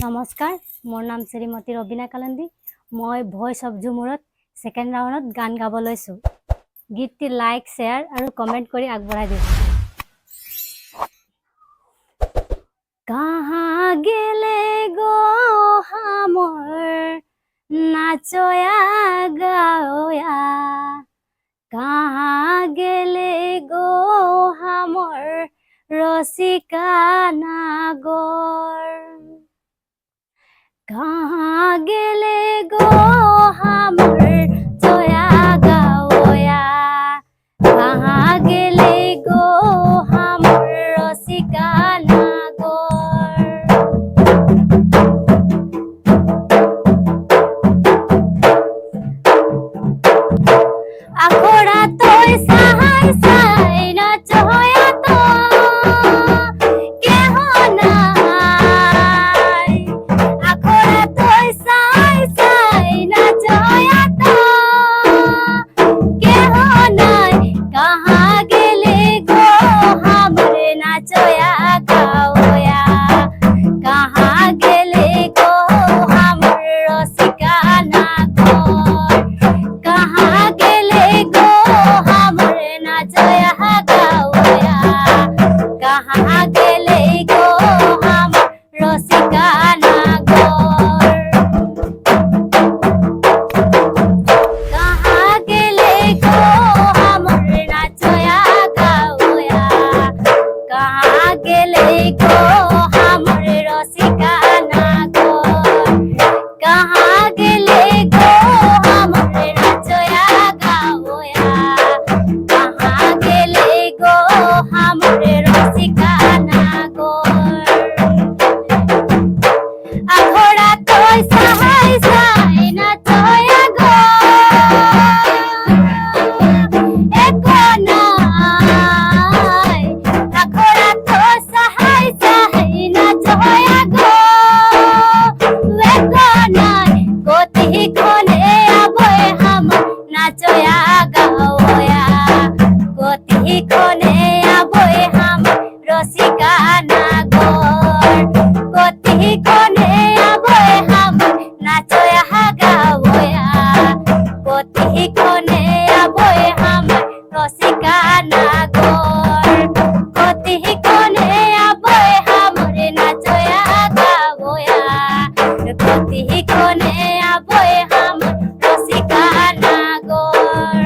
নমস্কাৰ, মোৰ নাম শ্ৰীমতী ৰবিনা কালান্দী। মই ভইচ অফ ঝুমুৰত ছেকেণ্ড ৰাউণ্ডত গান গাব লৈছোঁ। গীতটি লাইক, শ্বেয়াৰ আৰু কমেণ্ট কৰি আগবঢ়াই দিব। কাহা গেলে গো হামৰ নাচয়া গাওয়া, কাহা গেলে গো হামৰ ৰসিকা নাগৰ, কাহা গেলে গো হামৰ জয়া গাওয়া, কাহা গেলে গো হামৰ ৰসিকা নাগৰ। আখৰা তই চাই চাই নাচয়া তো কেহ নাই, আখৰা তই চাই চাই নাচয়া তো কেহ নাই, কাহা গেলে গো হামৰ নাচয়া গাওয়া, কাহা গেলে গো হামৰ ৰসিকা নাগৰ, কাহা গেলে গো হামৰ নাচয়া গাওয়া, কাহা গেলে গো হামৰ ৰসিকা নাগৰ, কাহা গেলে গো হামৰ নাচয়া গাওয়া, কাহা গেলে গো হামৰ ৰসিকা নাগৰ, কাহা গেলে গো হামৰ নাচয়া গাওয়া, কাহা গেলে গো হামৰ ৰসিকা নাগৰ। আখৰা তই চাই চাই নাচয়া গো এক নাই, আখৰা তই চাই চাই নাচয়া গো এক নাই, গতিখনে আবৈ হামৰ নাচয়া গাওয়া, গতিখনে আবৈ হামৰ ৰসিকা নাগৰ, গতিখনে আবৈ হামৰ নাচয়া গাওয়া, গতিখনে আবৈ হামৰ ৰসিকা নাগৰ, গতিখনে আবৈ হামৰ নাচয়া গাওয়া, গতিখনে আবৈ হামৰ ৰসিকা নাগৰ।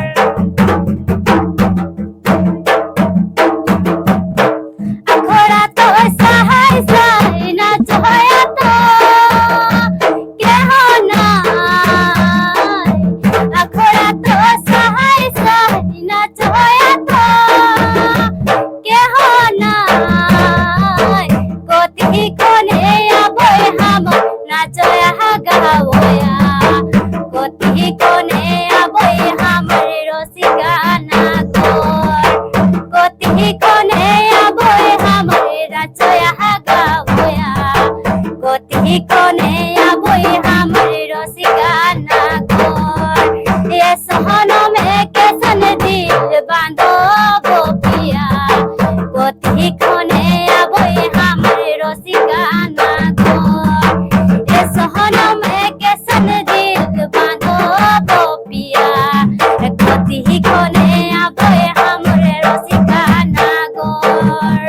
আখৰা তই চাই চাই নাচয়া তো কেহ নাই, আখৰা তই চাই চাই নাচয়া তো কেহ নাই, গতিখনে আবৈ হামৰ নাচয়া গাওয়া, গতিখনে আবৈ হামৰ ৰসিকা নাগৰ, গতিখনে আবৈ হামৰ নাচয়া গাওয়া, গতিখনে আবৈ হামৰ ৰসিকা নাগৰ। এ সহনমে কেसन দিল বান্ধব পিয়া, গতিখনে আবৈ হামৰ ৰসিকা নাগৰ, এ সহনমে কেसन দিল বান্ধব পিয়া, গতিখনে আবৈ হামৰ ৰসিকা নাগৰ।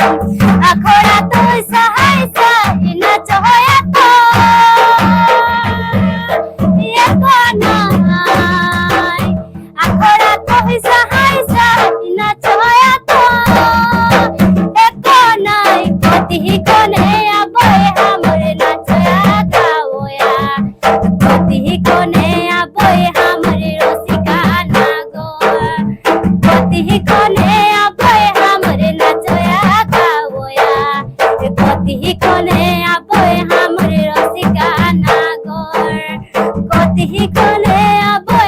আখৰা তই চাই চাই নাচয়া তো এক নাই, আখৰা তই চাই চাই নাচয়া তো এক নাই, গতিখনে আবৈ হামৰ নাচয়া গাওয়া, গতিখনে আবৈ হামৰ ৰসিকা নাগৰ, গতিখনে আবৈ হামৰ নাচয়া গাওয়া, গতিখনে আবৈ হামৰ ৰসিকা নাগৰ, গতিখনে আবৈ